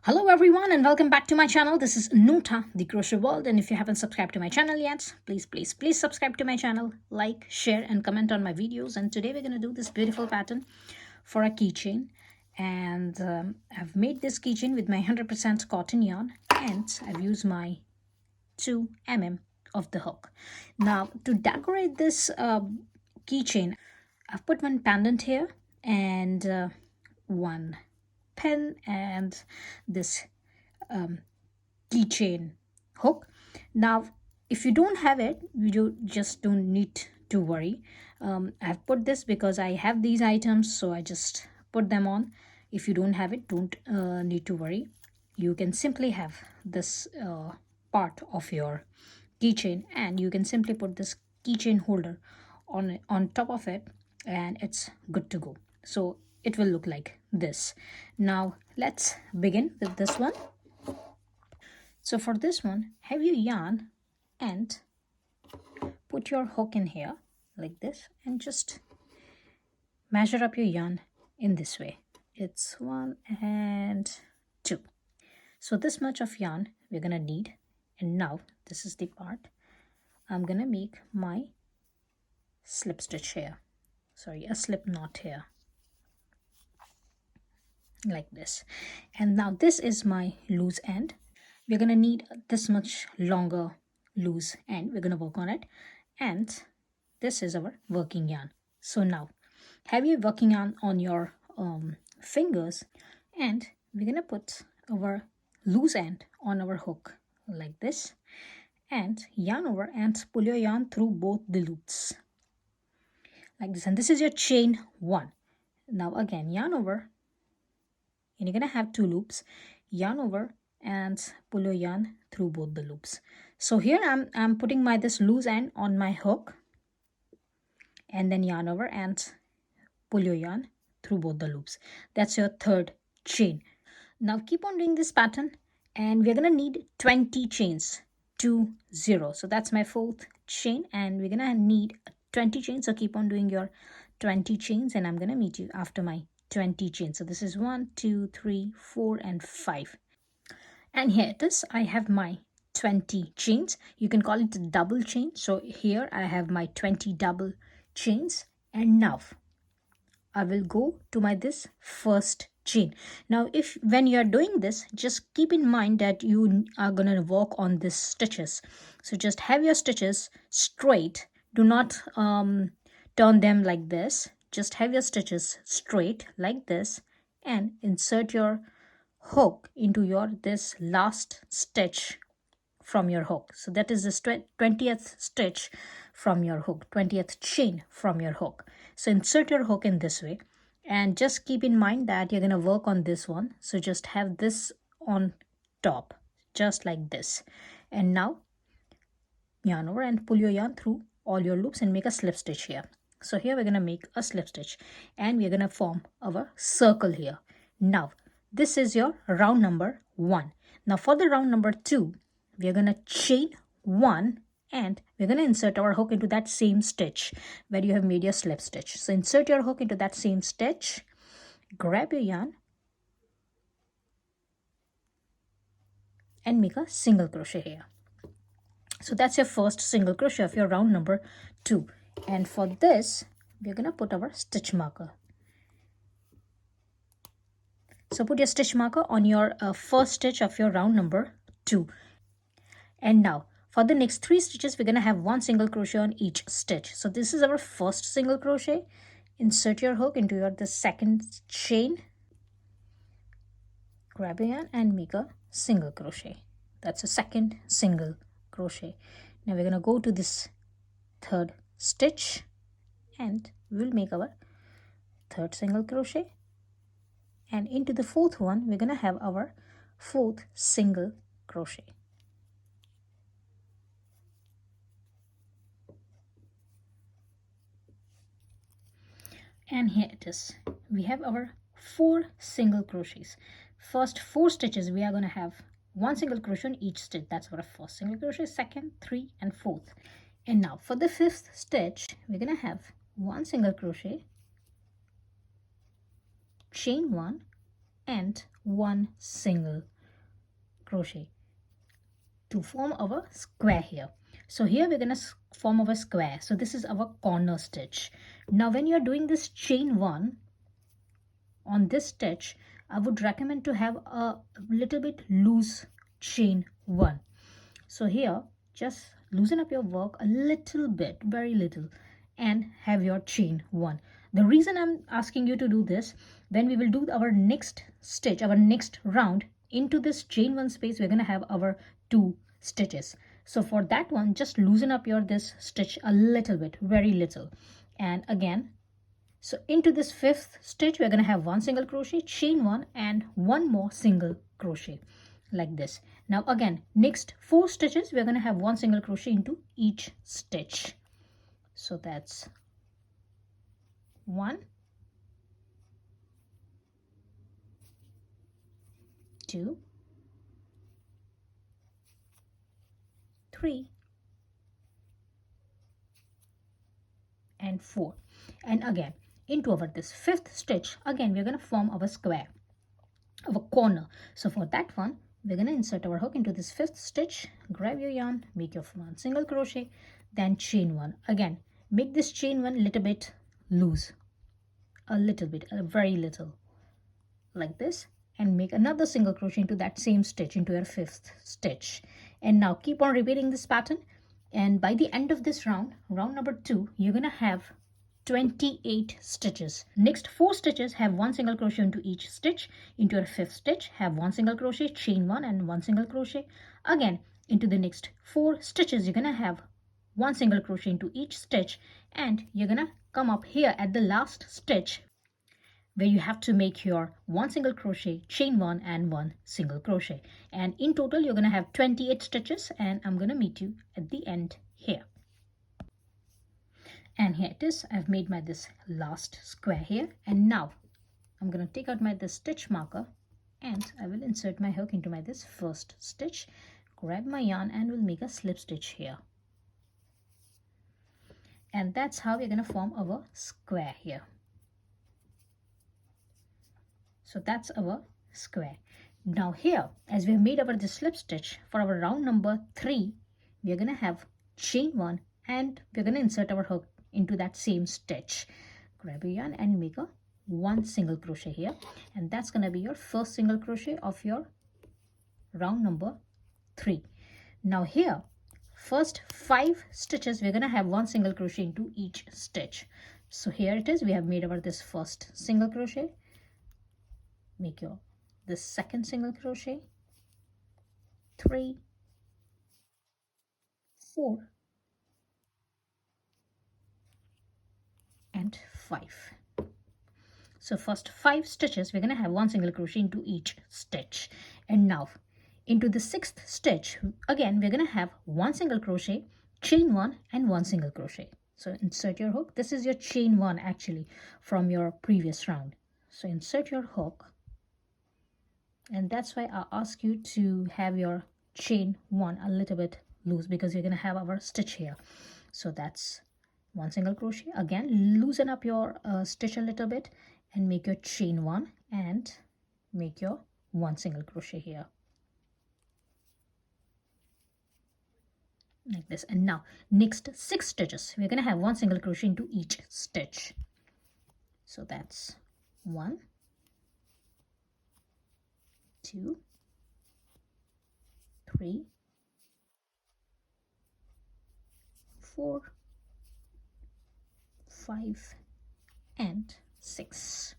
Hello everyone and welcome back to my channel. This is Nuta, the Crochet World, and if you haven't subscribed to my channel yet, please subscribe to my channel, like, share and comment on my videos. And today we're going to do this beautiful pattern for a keychain. And I've made this keychain with my 100% cotton yarn, and I've used my 2 mm of the hook. Now to decorate this keychain, I've put one pendant here and one pin and this keychain hook. Now if you don't have it, you just don't need to worry. I've put this because I have these items, so I just put them on. If you don't have it, don't need to worry. You can simply have this part of your keychain, and you can simply put this keychain holder on top of it, and it's good to go. So it will look like this. Now let's begin with this one. So for this one, have your yarn and put your hook in here like this, and just measure up your yarn in this way. It's 1 and 2. So this much of yarn we're gonna need. And now this is the part I'm gonna make my slip stitch here, sorry, a slip knot here like this. And now this is my loose end. We're gonna need this much longer loose end. We're gonna work on it, and this is our working yarn. So now have your working yarn on your fingers, and we're gonna put our loose end on our hook like this, and yarn over and pull your yarn through both the loops like this. And this is your chain 1. Now again, yarn over, and you're gonna have 2 loops, yarn over and pull your yarn through both the loops. So here I'm putting my this loose end on my hook, and then yarn over and pull your yarn through both the loops. That's your third chain. Now keep on doing this pattern, and we're gonna need 20 chains, 2 0. So that's my fourth chain, and we're gonna need 20 chains. So keep on doing your 20 chains, and I'm gonna meet you after my 20 chains. So this is 1 2 3 4 and 5, and here it is. I have my 20 chains. You can call it a double chain. So here I have my 20 double chains, and now I will go to my this first chain. Now if when you are doing this, just keep in mind that you are going to work on these stitches. So just have your stitches straight. Do not turn them like this. Just have your stitches straight like this, and insert your hook into your this last stitch from your hook. So that is the 20th stitch from your hook, 20th chain from your hook. So insert your hook in this way, and just keep in mind that you're going to work on this one. So just have this on top just like this, and now yarn over and pull your yarn through all your loops and make a slip stitch here. So here we're going to make a slip stitch, and we're going to form our circle here. Now this is your round number 1. Now for the round number 2, we're going to chain 1, and we're going to insert our hook into that same stitch where you have made your slip stitch. So insert your hook into that same stitch, grab your yarn and make a single crochet here. So that's your first single crochet of your round number 2. And for this, we're going to put our stitch marker. So put your stitch marker on your first stitch of your round number 2. And now for the next 3 stitches, we're going to have 1 single crochet on each stitch. So this is our first single crochet. Insert your hook into your the second chain, grab your yarn and make a single crochet. That's a second single crochet. Now we're going to go to this third stitch, and we'll make our third single crochet, and into the fourth one we're going to have our fourth single crochet. And here it is. We have our 4 single crochets. First 4 stitches we are going to have 1 single crochet on each stitch. That's our first single crochet, second, 3 and 4th. And now for the 5th stitch, we're going to have 1 single crochet, chain 1 and 1 single crochet to form our square here. So here we're going to form our square. So this is our corner stitch. Now when you're doing this chain 1 on this stitch, I would recommend to have a little bit loose chain 1. So here just loosen up your work a little bit, very little, and have your chain 1. The reason I'm asking you to do this, when we will do our next stitch, our next round, into this chain 1 space we're going to have our 2 stitches. So for that one, just loosen up your this stitch a little bit, very little. And again, so into this 5th stitch we're going to have 1 single crochet, chain 1, and 1 more single crochet, like this. Now again, next 4 stitches we're going to have 1 single crochet into each stitch. So that's 1, 2, 3, and 4. And again, into our this 5th stitch, again we're going to form our square, our corner. So for that one, we're going to insert our hook into this 5th stitch, grab your yarn, make your 1 single crochet, then chain 1. Again, make this chain 1 little bit loose, a little bit, a very little, like this, and make another single crochet into that same stitch, into your 5th stitch. And now keep on repeating this pattern, and by the end of this round, round number 2, you're going to have 28 stitches. Next 4 stitches have 1 single crochet into each stitch. Into your 5th stitch, have 1 single crochet, chain 1, and 1 single crochet. Again, into the next 4 stitches, you're going to have 1 single crochet into each stitch, and you're going to come up here at the last stitch where you have to make your 1 single crochet, chain 1, and 1 single crochet. And in total, you're going to have 28 stitches, and I'm going to meet you at the end here. And here it is. I've made my this last square here, and now I'm going to take out my this stitch marker, and I will insert my hook into my this first stitch, grab my yarn, and we'll make a slip stitch here. And that's how we're going to form our square here. So that's our square. Now here, as we have made our this slip stitch, for our round number 3, we are going to have chain 1, and we're going to insert our hook into that same stitch. Grab your yarn and make a 1 single crochet here, and that's going to be your first single crochet of your round number 3. Now here, first 5 stitches we're going to have 1 single crochet into each stitch. So here it is. We have made our this first single crochet, make your this second single crochet, 3, 4, and 5. So first 5 stitches we're going to have 1 single crochet into each stitch. And now into the 6th stitch, again we're going to have 1 single crochet, chain 1, and 1 single crochet. So insert your hook. This is your chain 1 actually from your previous round. So insert your hook, and that's why I ask you to have your chain 1 a little bit loose, because you're going to have our stitch here. So that's 1 single crochet. Again, loosen up your stitch a little bit and make your chain 1 and make your 1 single crochet here, like this. And now next 6 stitches we're going to have 1 single crochet into each stitch. So that's 1, 2, 3, 4, 5, and 6.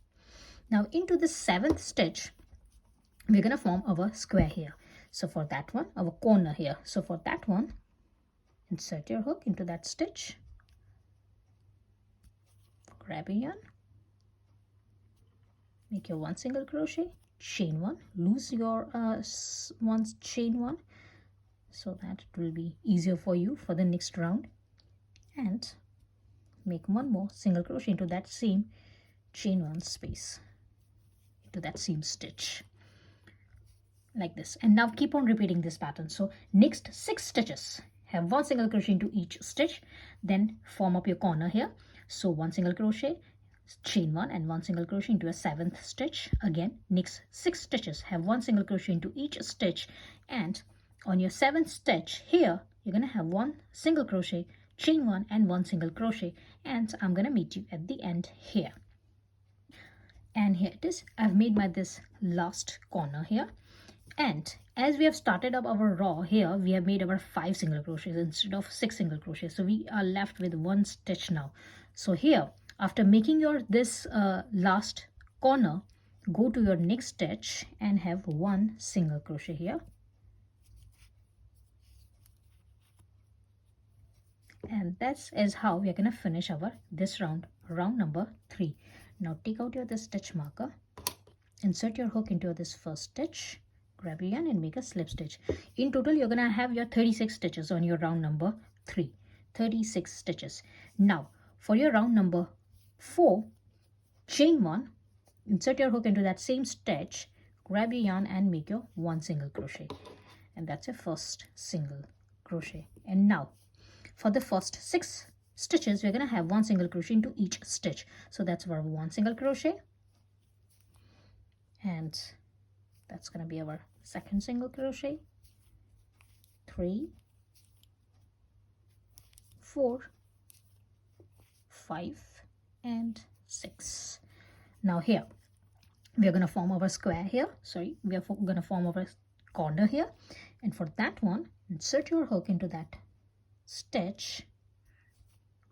Now into the 7th stitch we're going to form our square here. So for that one, our corner here. So for that one, insert your hook into that stitch, grab a yarn, make your 1 single crochet, chain 1, lose your chain 1 so that it will be easier for you for the next round, and make 1 more single crochet into that same chain 1 space, into that same stitch, like this. And now keep on repeating this pattern. So next 6 stitches have 1 single crochet into each stitch, then form up your corner here. So 1 single crochet, chain 1 and 1 single crochet into a 7th stitch. Again, next 6 stitches have 1 single crochet into each stitch, and on your 7th stitch here you're going to have 1 single crochet, chain 1 and 1 single crochet, and I'm going to meet you at the end here. And here it is. I've made my this last corner here, and as we have started up our row here, we have made our 5 single crochets instead of 6 single crochets, so we are left with 1 stitch now. So here, after making your this last corner, go to your next stitch and have 1 single crochet here, and that is how we are going to finish our this round number 3. Now take out your this stitch marker, insert your hook into this first stitch, grab your yarn and make a slip stitch. In total you're going to have your 36 stitches on your round number 3. 36 stitches. Now for your round number 4, chain 1, insert your hook into that same stitch, grab your yarn and make your 1 single crochet, and that's your first single crochet. And now for the first 6 stitches we're going to have 1 single crochet into each stitch, so that's our 1 single crochet, and that's going to be our second single crochet, 3, 4, 5 and 6. Now here we are going to form our square here, we are going to form our corner here, and for that one insert your hook into that stitch,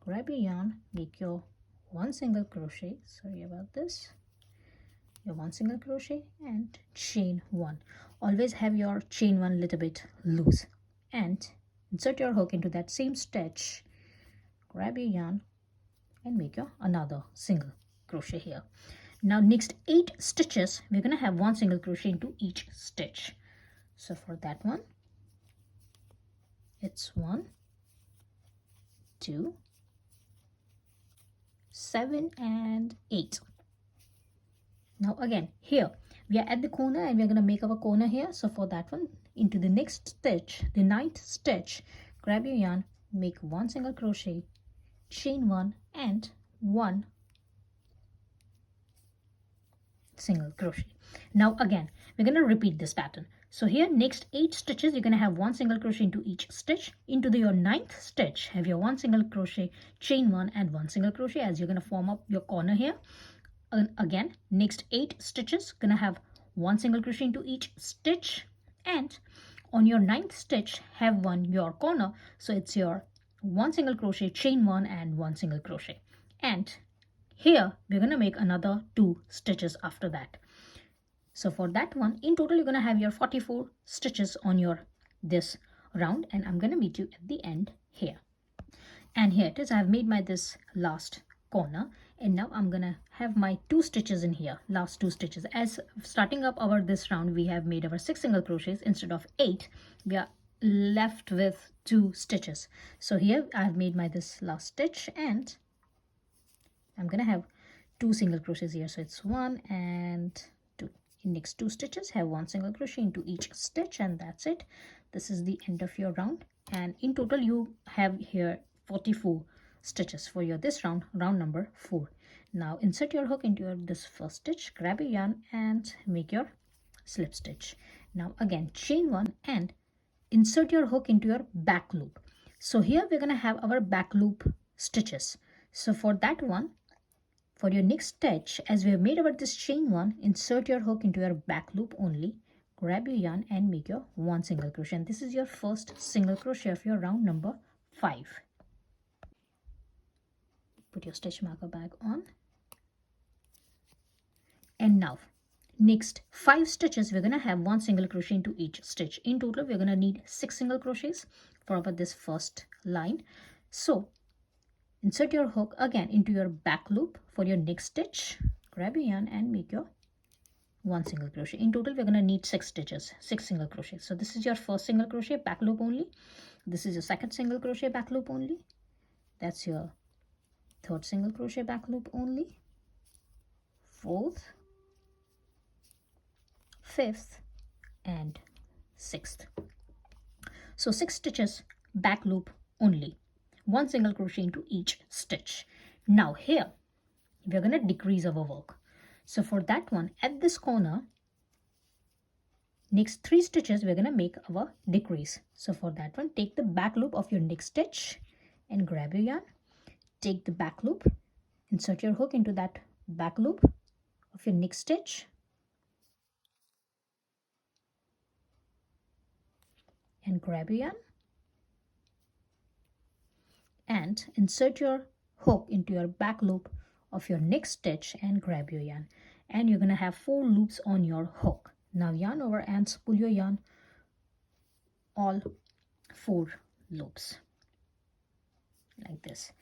grab your yarn, make your 1 single crochet, your 1 single crochet and chain 1. Always have your chain 1 little bit loose, and insert your hook into that same stitch, grab your yarn and make your another single crochet here. Now next 8 stitches we're going to have 1 single crochet into each stitch, so for that one it's 1, 2, 7 and 8. Now again here we are at the corner and we're going to make our corner here, so for that one into the next stitch, the 9th stitch, grab your yarn, make 1 single crochet, chain 1 and 1 single crochet. Now again we're going to repeat this pattern. So here next 8 stitches you're going to have 1 single crochet into each stitch. Into your 9th stitch have your 1 single crochet, chain 1 and 1 single crochet as you're going to form up your corner here. Again next 8 stitches gonna have 1 single crochet into each stitch, and on your 9th stitch have your corner, so it's your 1 single crochet, chain 1 and 1 single crochet, and here we're gonna make another 2 stitches after that. So for that one in total you're gonna have your 44 stitches on your this round, and I'm gonna meet you at the end here. And here it is. I have made my this last corner, and now I'm gonna have my 2 stitches in here, last 2 stitches. As starting up our this round we have made our 6 single crochets instead of 8, we are left with 2 stitches. So here I have made my this last stitch, and I'm gonna have 2 single crochets here, so it's 1 and 2. In next 2 stitches have 1 single crochet into each stitch, and that's it. This is the end of your round, and in total you have here 44 stitches for your this round number 4. Now insert your hook into your this first stitch, grab a yarn and make your slip stitch. Now again chain 1 and insert your hook into your back loop. So here we're going to have our back loop stitches. So for that one, for your next stitch, as we have made our this chain 1, insert your hook into your back loop only, grab your yarn and make your 1 single crochet, and this is your first single crochet of your round number 5. Put your stitch marker back on, and now next 5 stitches we're going to have 1 single crochet into each stitch. In total we're going to need 6 single crochets for our this first line. So insert your hook again into your back loop for your next stitch, grab your yarn and make your 1 single crochet. In total we're going to need 6 stitches, 6 single crochets. So this is your first single crochet, back loop only. This is your second single crochet, back loop only. That's your third single crochet, back loop only, fourth, fifth and sixth. So 6 stitches, back loop only, 1 single crochet into each stitch. Now here we're going to decrease our work. So for that one, at this corner, next 3 stitches we're going to make our decrease. So for that one, take the back loop of your next stitch and grab your yarn. Take the back loop, insert your hook into that back loop of your next stitch and grab your yarn and insert your hook into your back loop of your next stitch and grab your yarn, and you're going to have 4 loops on your hook. Now yarn over and pull your yarn all 4 loops like this.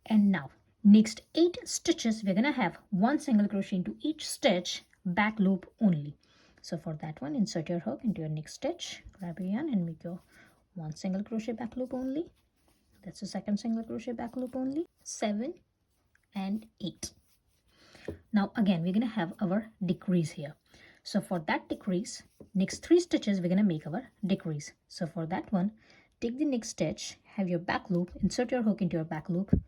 And now next 8 stitches we're going to have 1 single crochet into each stitch, back loop only. So for that one, insert your hook into your next stitch, grab your yarn and make your 1 single crochet back loop only. That's the second single crochet back loop only. 7 and 8. Now again we're going to have our decrease here. So for that decrease, next 3 stitches we're going to make our decrease. So for that one, take the next stitch, have your back loop, insert your hook into your back loop,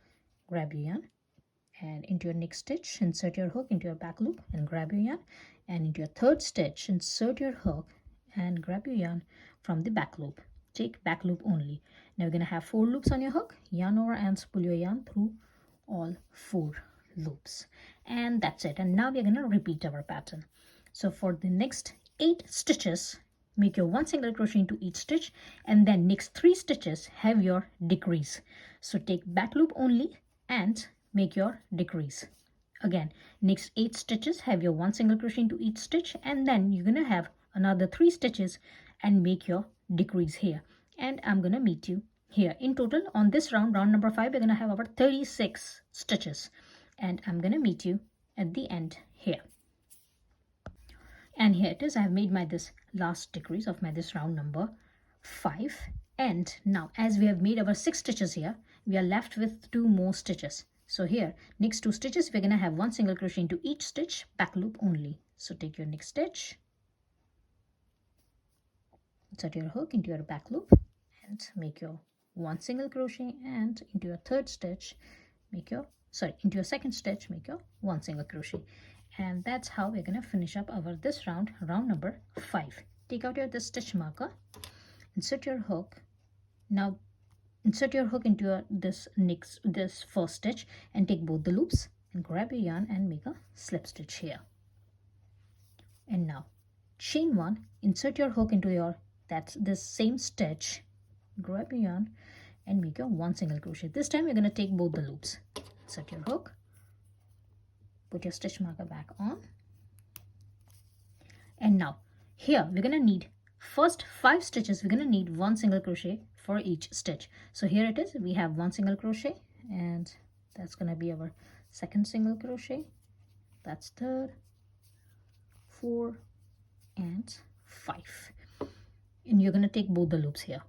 grab your yarn, and into your next stitch, insert your hook into your back loop and grab your yarn, and into your third stitch, insert your hook and grab your yarn from the back loop. Take back loop only. Now we're going to have 4 loops on your hook, yarn over and pull your yarn through all 4 loops, and that's it. And now we're going to repeat our pattern. So for the next 8 stitches, make your 1 single crochet into each stitch, and then next 3 stitches have your decrease. So take back loop only and make your decrease. Again, next 8 stitches have your 1 single crochet into each stitch, and then you're going to have another 3 stitches and make your decrease here. And I'm going to meet you here. In total on this round number 5, we're going to have our 36 stitches, and I'm going to meet you at the end here. And here it is. I have made my this last decrease of my this round number 5. And now as we have made our 6 stitches here, we are left with 2 more stitches. So here, next 2 stitches, we're going to have 1 single crochet into each stitch, back loop only. So take your next stitch, insert your hook into your back loop and make your 1 single crochet, and into your third stitch, make your, into your second stitch, make your 1 single crochet. And that's how we're going to finish up our this round number 5. Take out your this stitch marker, insert your hook. Now insert your hook into your this first stitch and take both the loops and grab your yarn and make a slip stitch here. And now chain 1, insert your hook into your this same stitch, grab your yarn and make your 1 single crochet. This time you're going to take both the loops. Insert your hook, put your stitch marker back on, and now here we're going to need first 5 stitches. We're going to need 1 single crochet for each stitch. So here it is, we have 1 single crochet, and that's going to be our second single crochet, that's third, 4 and 5, and you're going to take both the loops here.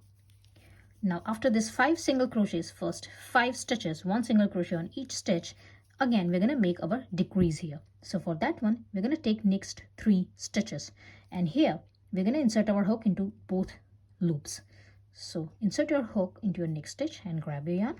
Now after this 5 single crochets, first 5 stitches, 1 single crochet on each stitch, again we're going to make our decrease here. So for that one, we're going to take next 3 stitches, and here we're going to insert our hook into both loops. So insert your hook into your next stitch and grab your yarn,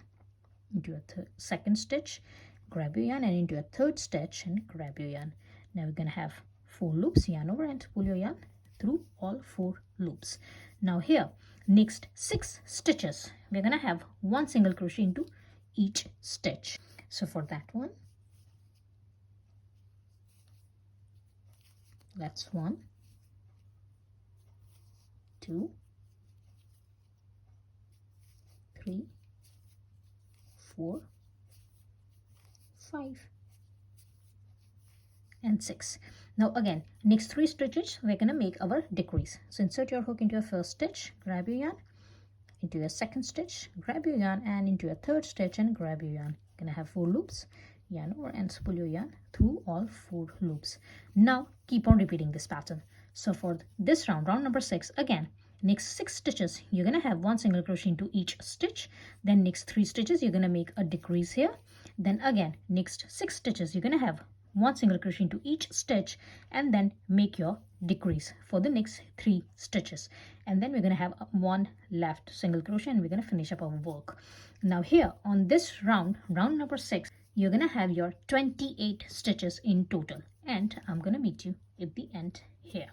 into your second stitch, grab your yarn, and into your third stitch and grab your yarn. Now we're going to have 4 loops, yarn over and pull your yarn through all 4 loops. Now here, next 6 stitches, we're going to have 1 single crochet into each stitch. So for that one, that's 1, 2, 3, 4, 5 and 6. Now again, next 3 stitches we're going to make our decrease. So insert your hook into your first stitch, grab your yarn, into your second stitch, grab your yarn, and into your third stitch and grab your yarn. You're going to have 4 loops, yarn over and pull your yarn through all 4 loops. Now keep on repeating this pattern. So for this round number 6, again, next 6 stitches you're going to have 1 single crochet into each stitch. Then next 3 stitches you're going to make a decrease here. Then again, next 6 stitches you're going to have 1 single crochet into each stitch, and then make your decrease for the next 3 stitches, and then we're going to have 1 left single crochet, and we're going to finish up our work. Now here on this round number 6, you're gonna have your 28 stitches in total, and I'm gonna meet you at the end here.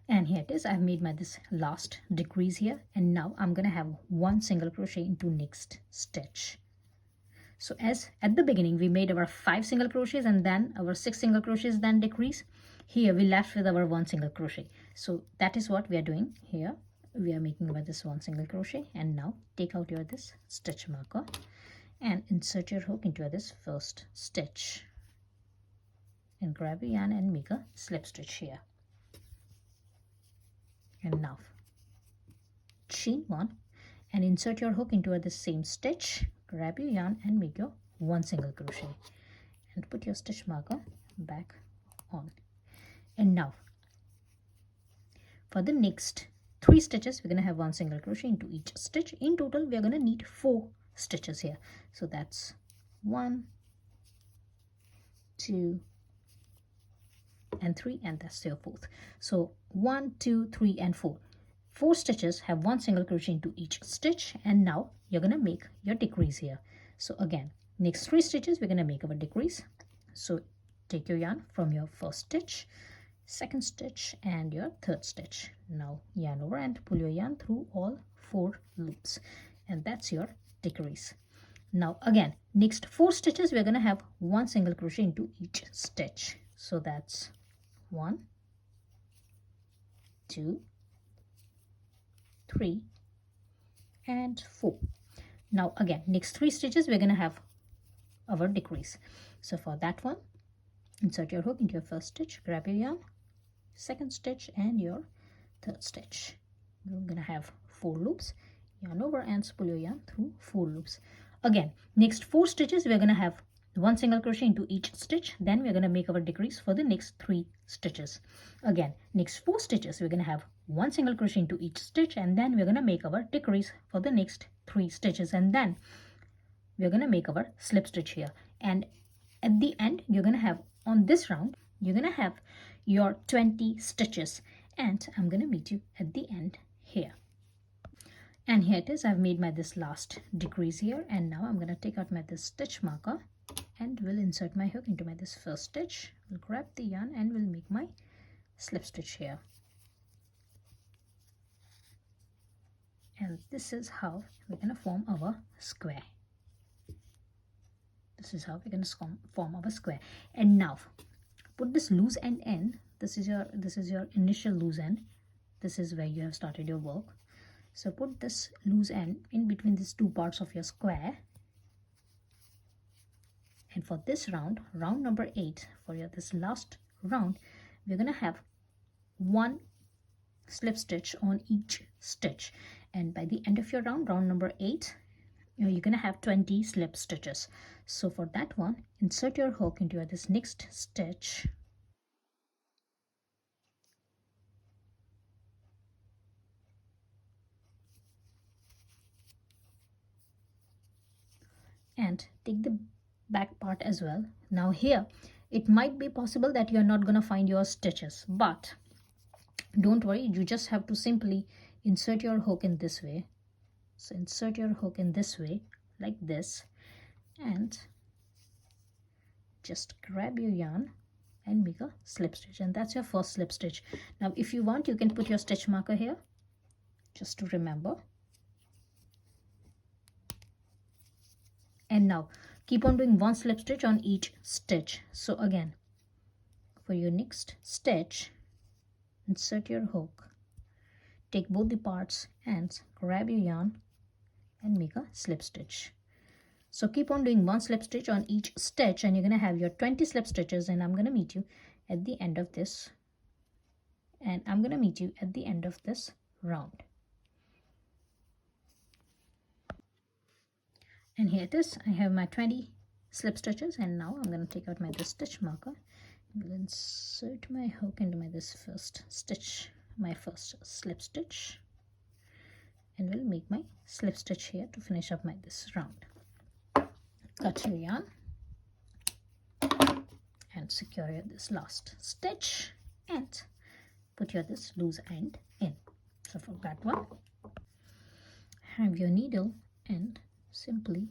And here it is. I've made my this last decrease here, and now I'm gonna have one single crochet into next stitch. So as at the beginning we made our 5 single crochets and then our 6 single crochets, then decrease. Here we left with our 1 single crochet. So that is what we are doing here. We are making by this 1 single crochet, and now take out your this stitch marker and insert your hook into this first stitch, and grab your yarn and make a slip stitch here. And now chain 1 and insert your hook into the same stitch, grab your yarn and make your 1 single crochet, and put your stitch marker back on. And now for the next 3 stitches we're going to have 1 single crochet into each stitch. In total we are going to need 4 stitches here. So that's 1, 2 and 3, and that's your 4th. So 1, 2, 3 and 4. 4 stitches have 1 single crochet into each stitch, and now you're going to make your decrease here. So again, next 3 stitches we're going to make our decrease. So take your yarn from your first stitch, second stitch and your third stitch. Now yarn over and pull your yarn through all 4 loops, and that's your decrease. Now again, next 4 stitches we're going to have 1 single crochet into each stitch. So that's 1, 2, 3 and 4. Now again, next 3 stitches we're going to have our decrease. So for that one, insert your hook into your first stitch, grab your yarn, second stitch and your third stitch. We're going to have 4 loops, yarn over and pull your yarn through 4 loops. Again, next 4 stitches we're going to have 1 single crochet into each stitch. Then we're going to make our decrease for the next 3 stitches. Again, next 4 stitches we're going to have 1 single crochet into each stitch, and then we're going to make our decrease for the next 3 stitches, and then we're going to make our slip stitch here. And at the end you're going to have, on this round you're going to have your 20 stitches, and I'm going to meet you at the end here. And here it is. I've made my this last decrease here, and now I'm going to take out my this stitch marker and will insert my hook into my this first stitch. We'll grab the yarn and we'll make my slip stitch here. And this is how we're going to form our square. This is how we're going to form our square. And now put this loose end in. This is your initial loose end. This is where you have started your work. So put this loose end in between these 2 parts of your square. And for this round, round number 8, for your this last round, we're going to have 1 slip stitch on each stitch. And by the end of your round, round number 8, you're going to have 20 slip stitches. So for that one, insert your hook into this next stitch. And take the back part as well. Now here, it might be possible that you're not going to find your stitches, but don't worry, you just have to simply insert your hook in this way. So insert your hook in this way, like this, and just grab your yarn and make a slip stitch, and that's your first slip stitch. Now if you want, you can put your stitch marker here just to remember. And now keep on doing 1 slip stitch on each stitch. So again, for your next stitch, insert your hook, take both the parts and grab your yarn and make a slip stitch. So keep on doing 1 slip stitch on each stitch, and you're going to have your 20 slip stitches, and I'm going to meet you at the end of this. And I'm going to meet you at the end of this round. And here it is. I have my 20 slip stitches, and now I'm going to take out my this stitch marker. We'll insert my hook into my this first stitch, my first slip stitch, and we'll make my slip stitch here to finish up my this round. Cut your yarn and secure your this last stitch and put your this loose end in. So for that one, have your needle and simply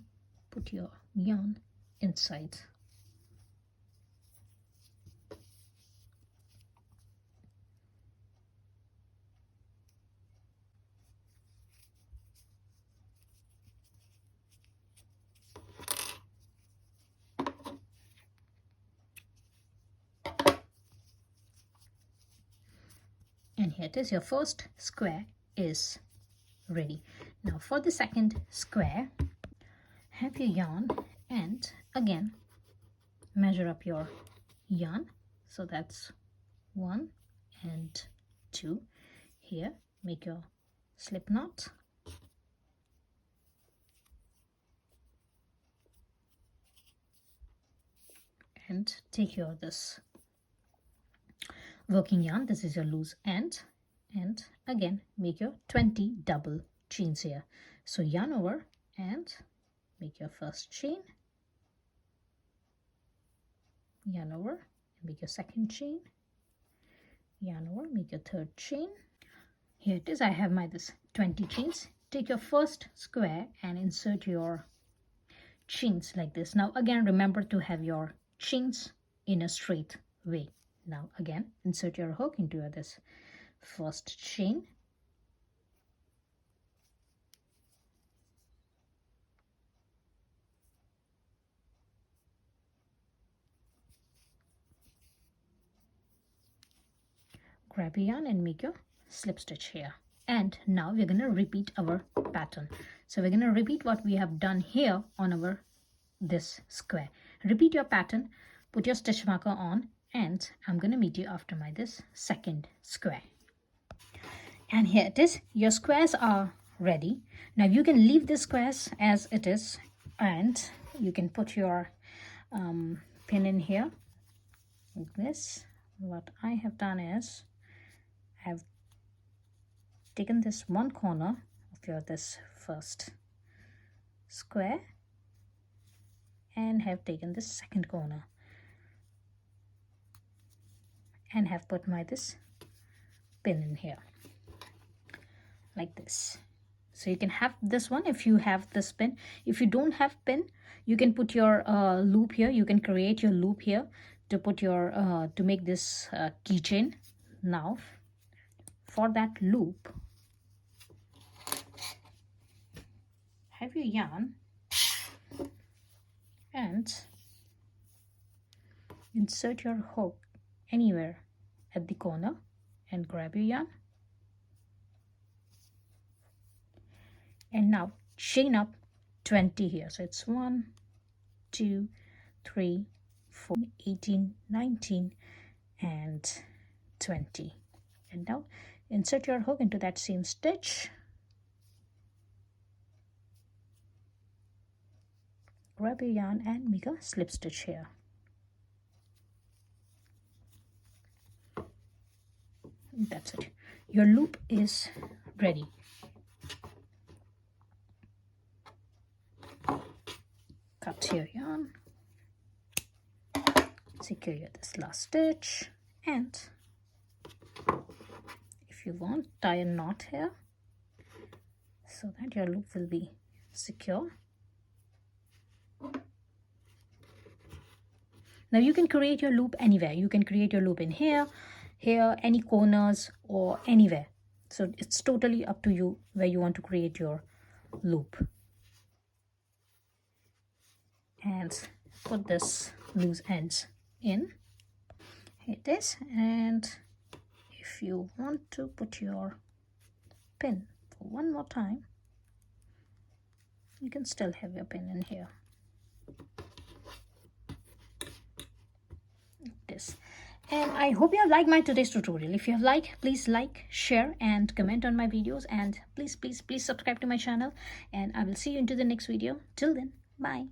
put your yarn inside. And here it is, your first square is ready. Now for the second square, have your yarn and again measure up your yarn. So that's 1 and 2. Here make your slip knot and take your this working yarn. This is your loose end, and again make your 20 double chains here. So yarn over and make your first chain, yarn over and make your second chain, yarn over, make your third chain. Here it is, I have my this 20 chains. Take your first square and insert your chains like this. Now again remember to have your chains in a straight way. Now again insert your hook into this first chain, grab your yarn and make your slip stitch here. And now we're going to repeat our pattern. So we're going to repeat what we have done here on our this square. Repeat your pattern, put your stitch marker on, and I'm going to meet you after my this second square. And here it is, your squares are ready. Now you can leave the squares as it is and you can put your pin in here like this. What I have done is I have taken this one corner of your this first square and have taken this second corner and have put my this pin in here like this. So you can have this one if you have this pin. If you don't have pin, you can put your loop here. You can create your loop here to put your to make this keychain. Now for that loop, have your yarn and insert your hook anywhere at the corner and grab your yarn. And now chain up 20 here. So it's 1, 2, 3, 4, 18, 19, and 20. And now insert your hook into that same stitch. Grab your yarn and make a slip stitch here. That's it. Your loop is ready. Cut your yarn, secure this last stitch, and if you want, tie a knot here so that your loop will be secure. Now you can create your loop anywhere. You can create your loop in here, any corners or anywhere. So it's totally up to you where you want to create your loop. And put this loose ends in. Here it is. And if you want to put your pin for one more time, you can still have your pin in here. This. And I hope you have liked my today's tutorial. If you have liked, please like, share and comment on my videos, and please subscribe to my channel, and I will see you into the next video. Till then, bye.